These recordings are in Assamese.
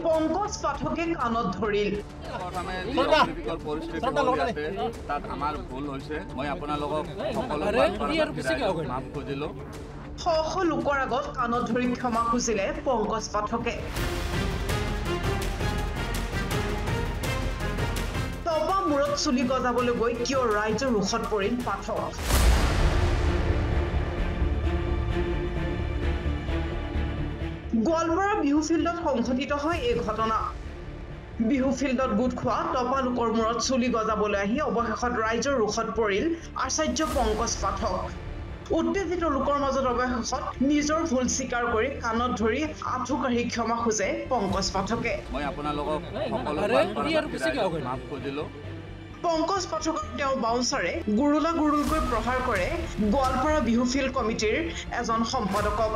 পংকজ পাঠকে কাণত ধৰিল তাত আমাৰ ভুল হৈছে মই আপোনালোকক মাফ খুজিলোঁ শ শ লোকৰ আগত কাণত ধৰি ক্ষমা খুজিলে পংকজ পাঠকে তপা মূৰত চুলি গজাবলৈ গৈ কিয় ৰাইজৰ ৰোষত পৰিল পাঠক গোৱালপাৰা বিহু ফিল্ডত সংঘটিত হয় এই ঘটনা বিহু ফিল্ডত গোট খোৱা তপা লোকৰ মূৰত চুলি গজাবলৈ আহি অৱশেষত ৰাইজৰ ৰোষত পৰিল আচাৰ্য পংকজ পাঠক উত্তেজিত লোকৰ মাজত অৱশেষত নিজৰ ভুল স্বীকাৰ কৰি কাণত ধৰি আঁঠু কাঢ়ি ক্ষমা খোজে পংকজ পাঠকে মই আপোনালোকক মাফ খুজিলোঁ পংকজ পাঠকক তেওঁ বাউন্সাৰে গুৰুলকৈ প্ৰহাৰ কৰে গোৱালপাৰা বিহু ফিল্ড কমিটিৰ এজন সম্পাদকক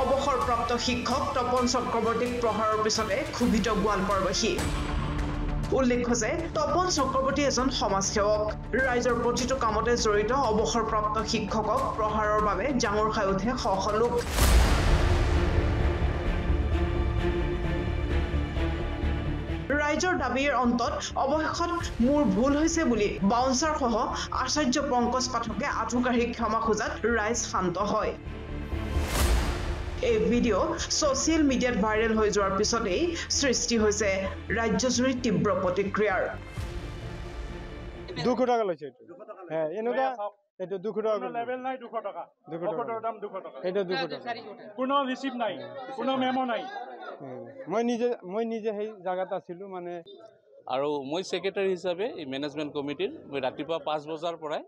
অৱসৰপ্ৰাপ্ত শিক্ষক তপন চক্ৰৱৰ্তীক প্ৰহাৰৰ পিছতে ক্ষোভিত গোৱালপাৰাবাসী উল্লেখ্য যে তপন চক্ৰৱৰ্তী এজন সমাজসেৱক ৰাইজৰ প্ৰতিটো কামতে জড়িত অৱসৰপ্ৰাপ্ত শিক্ষকক প্ৰহাৰৰ বাবে জাঙুৰ খাই উঠে শ শ লোক ৰাইজৰ দাবীৰ অন্তত অৱশেষত মোৰ ভুল হৈছে বুলি বাউন্সাৰ সহ আচাৰ্য পংকজ পাঠকে আঁঠু কাঢ়ি ক্ষমা খোজাত ৰাইজ শান্ত হয় এই ভিডিঅ' ছ'চিয়েল মিডিয়াত ভাইৰেল হৈ যোৱাৰ পিছতেই সৃষ্টি হৈছে ৰাজ্যজুৰি তীব্ৰ প্ৰতিক্ৰিয়াৰ 200 টাকা লৈছে হ্যাঁ এনেকুৱা এটা 200 টাকা লেভেল নাই 200 টাকা অফাৰৰ দাম 200 টাকা এটা 200 টাকা কোনো ৰিসিভ নাই কোনো মেমো নাই মই নিজে সেই জায়গাত আছিলো মানে আৰু মই সেক্ৰেটাৰী হিচাপে এই মেনেজমেণ্ট কমিটিৰ মই ৰাতিপুৱা 5 বজাৰ পৰাই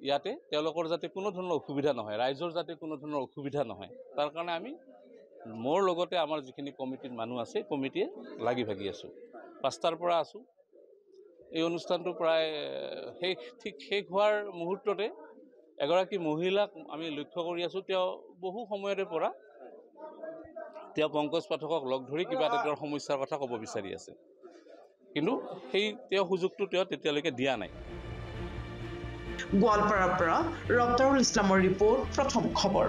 ইয়াতে তেওঁলোকৰ যাতে কোনো ধৰণৰ অসুবিধা নহয় ৰাইজৰ যাতে কোনো ধৰণৰ অসুবিধা নহয় তাৰ কাৰণে আমি মোৰ লগতে আমাৰ যিখিনি কমিটিৰ মানুহ আছে কমিটিয়ে লাগি ভাগি আছো 5টাৰ পৰা আছো এই অনুষ্ঠানটো প্ৰায় শেষ হোৱাৰ মুহূৰ্ততে এগৰাকী মহিলাক আমি লক্ষ্য কৰি আছো তেওঁ বহু সময়ৰে পৰা তেওঁ পংকজ পাঠকক লগ ধৰি কিবা এটা তেওঁৰ সমস্যাৰ কথা ক'ব বিচাৰি আছে কিন্তু সেই তেওঁ সুযোগটো তেওঁ তেতিয়ালৈকে দিয়া নাই গোৱালপাৰাৰ পৰা ৰপ্তাৰুল ইছলামৰ ৰিপৰ্ট প্ৰথম খবৰ